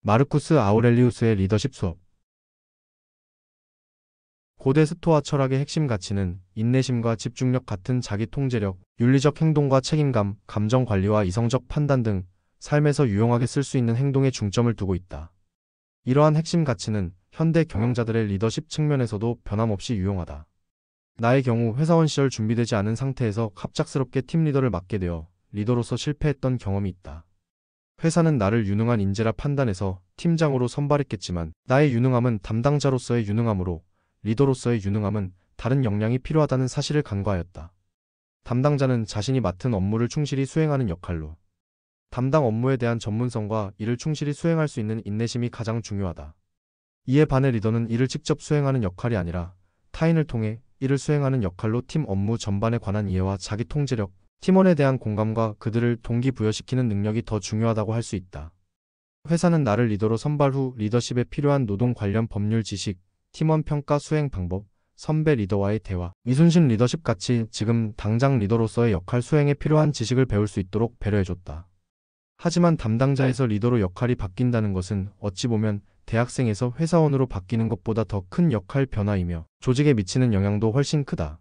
마르쿠스 아우렐리우스의 리더십 수업. 고대 스토아 철학의 핵심 가치는 인내심과 집중력 같은 자기 통제력, 윤리적 행동과 책임감, 감정 관리와 이성적 판단 등 삶에서 유용하게 쓸 수 있는 행동에 중점을 두고 있다. 이러한 핵심 가치는 현대 경영자들의 리더십 측면에서도 변함없이 유용하다. 나의 경우 회사원 시절 준비되지 않은 상태에서 갑작스럽게 팀 리더를 맡게 되어 리더로서 실패했던 경험이 있다. 회사는 나를 유능한 인재라 판단해서 팀장으로 선발했겠지만 나의 유능함은 담당자로서의 유능함으로 리더로서의 유능함은 다른 역량이 필요하다는 사실을 간과하였다. 담당자는 자신이 맡은 업무를 충실히 수행하는 역할로 담당 업무에 대한 전문성과 이를 충실히 수행할 수 있는 인내심이 가장 중요하다. 이에 반해 리더는 이를 직접 수행하는 역할이 아니라 타인을 통해 이를 수행하는 역할로 팀 업무 전반에 관한 이해와 자기 통제력, 팀원에 대한 공감과 그들을 동기부여시키는 능력이 더 중요하다고 할 수 있다. 회사는 나를 리더로 선발 후 리더십에 필요한 노동 관련 법률 지식, 팀원 평가 수행 방법, 선배 리더와의 대화, 이순신 리더십 같이 지금 당장 리더로서의 역할 수행에 필요한 지식을 배울 수 있도록 배려해줬다. 하지만 담당자에서 리더로 역할이 바뀐다는 것은 어찌 보면 대학생에서 회사원으로 바뀌는 것보다 더 큰 역할 변화이며 조직에 미치는 영향도 훨씬 크다.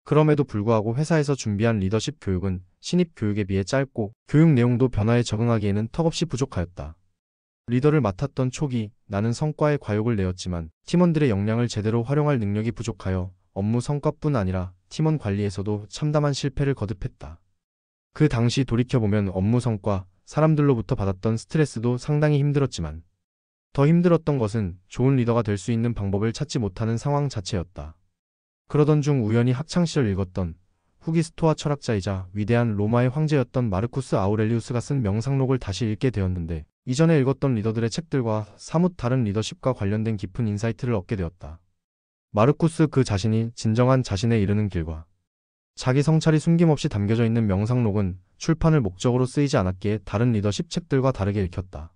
그럼에도 불구하고 회사에서 준비한 리더십 교육은 신입 교육에 비해 짧고 교육 내용도 변화에 적응하기에는 턱없이 부족하였다. 리더를 맡았던 초기 나는 성과에 과욕을 내었지만 팀원들의 역량을 제대로 활용할 능력이 부족하여 업무 성과뿐 아니라 팀원 관리에서도 참담한 실패를 거듭했다. 그 당시 돌이켜보면 업무 성과, 사람들로부터 받았던 스트레스도 상당히 힘들었지만 더 힘들었던 것은 좋은 리더가 될 수 있는 방법을 찾지 못하는 상황 자체였다. 그러던 중 우연히 학창시절 읽었던 후기 스토아 철학자이자 위대한 로마의 황제였던 마르쿠스 아우렐리우스가 쓴 명상록을 다시 읽게 되었는데 이전에 읽었던 리더들의 책들과 사뭇 다른 리더십과 관련된 깊은 인사이트를 얻게 되었다. 마르쿠스 그 자신이 진정한 자신에 이르는 길과 자기 성찰이 숨김없이 담겨져 있는 명상록은 출판을 목적으로 쓰이지 않았기에 다른 리더십 책들과 다르게 읽혔다.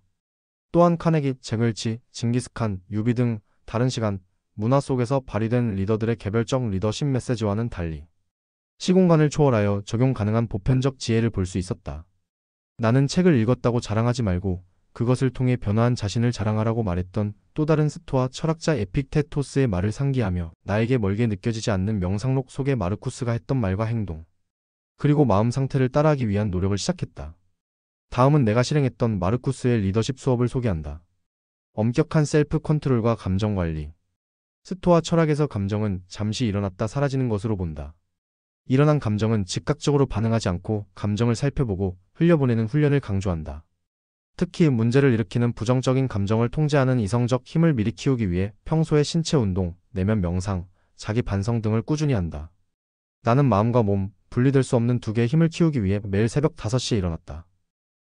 또한 카네기, 잭웰치, 징기스칸, 유비 등 다른 시간, 문화 속에서 발휘된 리더들의 개별적 리더십 메시지와는 달리 시공간을 초월하여 적용 가능한 보편적 지혜를 볼 수 있었다. 나는 책을 읽었다고 자랑하지 말고 그것을 통해 변화한 자신을 자랑하라고 말했던 또 다른 스토아 철학자 에픽테토스의 말을 상기하며 나에게 멀게 느껴지지 않는 명상록 속의 마르쿠스가 했던 말과 행동, 그리고 마음 상태를 따라하기 위한 노력을 시작했다. 다음은 내가 실행했던 마르쿠스의 리더십 수업을 소개한다. 엄격한 셀프 컨트롤과 감정 관리. 스토아 철학에서 감정은 잠시 일어났다 사라지는 것으로 본다. 일어난 감정은 즉각적으로 반응하지 않고 감정을 살펴보고 흘려보내는 훈련을 강조한다. 특히 문제를 일으키는 부정적인 감정을 통제하는 이성적 힘을 미리 키우기 위해 평소에 신체 운동, 내면 명상, 자기 반성 등을 꾸준히 한다. 나는 마음과 몸, 분리될 수 없는 두 개의 힘을 키우기 위해 매일 새벽 5시에 일어났다.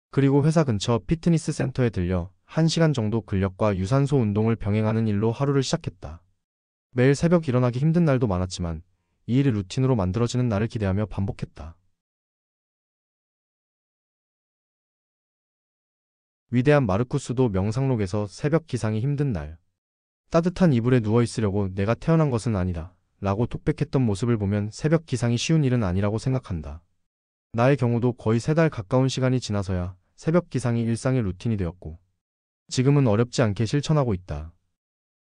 그리고 회사 근처 피트니스 센터에 들려 1시간 정도 근력과 유산소 운동을 병행하는 일로 하루를 시작했다. 매일 새벽 일어나기 힘든 날도 많았지만 이 일이 루틴으로 만들어지는 날을 기대하며 반복했다. 위대한 마르쿠스도 명상록에서 새벽 기상이 힘든 날, 따뜻한 이불에 누워있으려고 내가 태어난 것은 아니다 라고 독백했던 모습을 보면 새벽 기상이 쉬운 일은 아니라고 생각한다. 나의 경우도 거의 3달 가까운 시간이 지나서야 새벽 기상이 일상의 루틴이 되었고 지금은 어렵지 않게 실천하고 있다.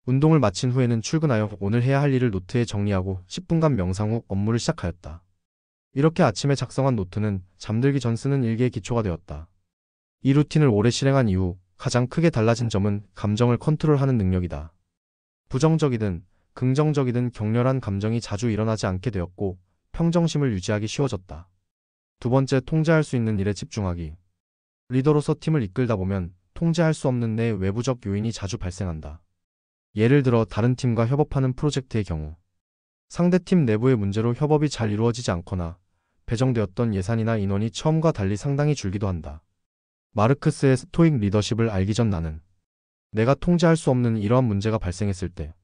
운동을 마친 후에는 출근하여 오늘 해야 할 일을 노트에 정리하고 10분간 명상 후 업무를 시작하였다. 이렇게 아침에 작성한 노트는 잠들기 전 쓰는 일기의 기초가 되었다. 이 루틴을 오래 실행한 이후 가장 크게 달라진 점은 감정을 컨트롤하는 능력이다. 부정적이든 긍정적이든 격렬한 감정이 자주 일어나지 않게 되었고 평정심을 유지하기 쉬워졌다. 두 번째, 통제할 수 있는 일에 집중하기. 리더로서 팀을 이끌다 보면 통제할 수 없는 내 외부적 요인이 자주 발생한다. 예를 들어 다른 팀과 협업하는 프로젝트의 경우 상대팀 내부의 문제로 협업이 잘 이루어지지 않거나 배정되었던 예산이나 인원이 처음과 달리 상당히 줄기도 한다. 마르크스의 스토익 리더십을 알기 전 나는 내가 통제할 수 없는 이러한 문제가 발생했을 때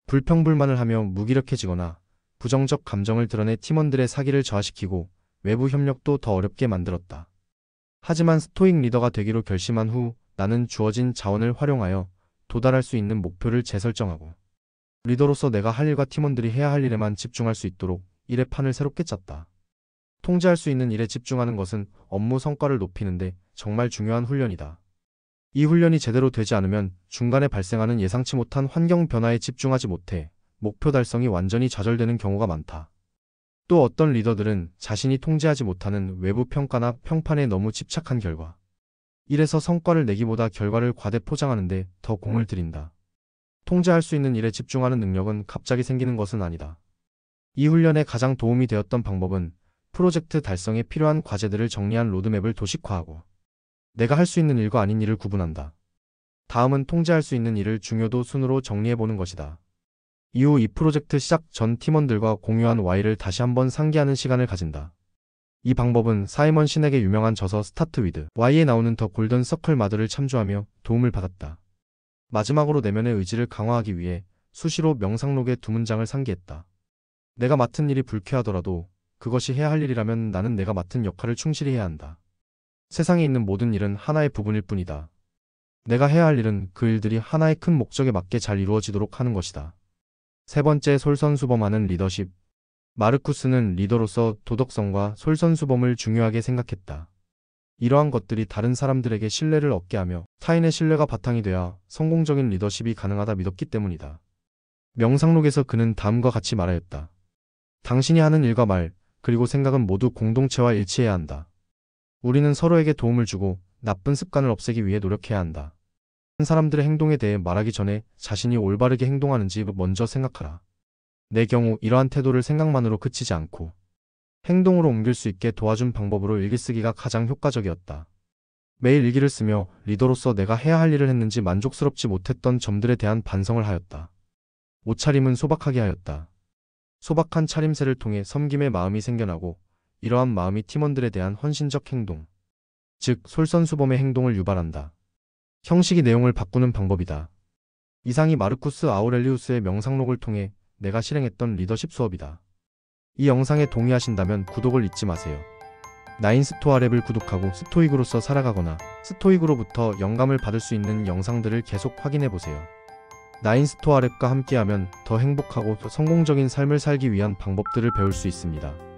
불평불만을 하며 무기력해지거나 부정적 감정을 드러내 팀원들의 사기를 저하시키고 외부 협력도 더 어렵게 만들었다. 하지만 스토익 리더가 되기로 결심한 후 나는 주어진 자원을 활용하여 도달할 수 있는 목표를 재설정하고 리더로서 내가 할 일과 팀원들이 해야 할 일에만 집중할 수 있도록 일의 판을 새롭게 짰다. 통제할 수 있는 일에 집중하는 것은 업무 성과를 높이는데 정말 중요한 훈련이다. 이 훈련이 제대로 되지 않으면 중간에 발생하는 예상치 못한 환경 변화에 집중하지 못해 목표 달성이 완전히 좌절되는 경우가 많다. 또 어떤 리더들은 자신이 통제하지 못하는 외부 평가나 평판에 너무 집착한 결과, 일에서 성과를 내기보다 결과를 과대 포장하는데 더 공을 들인다. 통제할 수 있는 일에 집중하는 능력은 갑자기 생기는 것은 아니다. 이 훈련에 가장 도움이 되었던 방법은 프로젝트 달성에 필요한 과제들을 정리한 로드맵을 도식화하고 내가 할 수 있는 일과 아닌 일을 구분한다. 다음은 통제할 수 있는 일을 중요도 순으로 정리해보는 것이다. 이후 이 프로젝트 시작 전 팀원들과 공유한 Y를 다시 한번 상기하는 시간을 가진다. 이 방법은 사이먼 신에게 유명한 저서 스타트 위드 Y에 나오는 더 골든 서클 마더를 참조하며 도움을 받았다. 마지막으로 내면의 의지를 강화하기 위해 수시로 명상록에 두 문장을 상기했다. 내가 맡은 일이 불쾌하더라도 그것이 해야 할 일이라면 나는 내가 맡은 역할을 충실히 해야 한다. 세상에 있는 모든 일은 하나의 부분일 뿐이다. 내가 해야 할 일은 그 일들이 하나의 큰 목적에 맞게 잘 이루어지도록 하는 것이다. 세 번째, 솔선수범하는 리더십. 마르쿠스는 리더로서 도덕성과 솔선수범을 중요하게 생각했다. 이러한 것들이 다른 사람들에게 신뢰를 얻게 하며 타인의 신뢰가 바탕이 돼야 성공적인 리더십이 가능하다 믿었기 때문이다. 명상록에서 그는 다음과 같이 말하였다. 당신이 하는 일과 말, 그리고 생각은 모두 공동체와 일치해야 한다. 우리는 서로에게 도움을 주고 나쁜 습관을 없애기 위해 노력해야 한다. 사람들의 행동에 대해 말하기 전에 자신이 올바르게 행동하는지 먼저 생각하라. 내 경우 이러한 태도를 생각만으로 그치지 않고 행동으로 옮길 수 있게 도와준 방법으로 일기쓰기가 가장 효과적이었다. 매일 일기를 쓰며 리더로서 내가 해야 할 일을 했는지 만족스럽지 못했던 점들에 대한 반성을 하였다. 옷차림은 소박하게 하였다. 소박한 차림새를 통해 섬김의 마음이 생겨나고 이러한 마음이 팀원들에 대한 헌신적 행동, 즉 솔선수범의 행동을 유발한다. 형식이 내용을 바꾸는 방법이다. 이상이 마르쿠스 아우렐리우스의 명상록을 통해 내가 실행했던 리더십 수업이다. 이 영상에 동의하신다면 구독을 잊지 마세요. 나인스토아랩을 구독하고 스토익으로서 살아가거나 스토익으로부터 영감을 받을 수 있는 영상들을 계속 확인해보세요. 나인스토아랩과 함께하면 더 행복하고 더 성공적인 삶을 살기 위한 방법들을 배울 수 있습니다.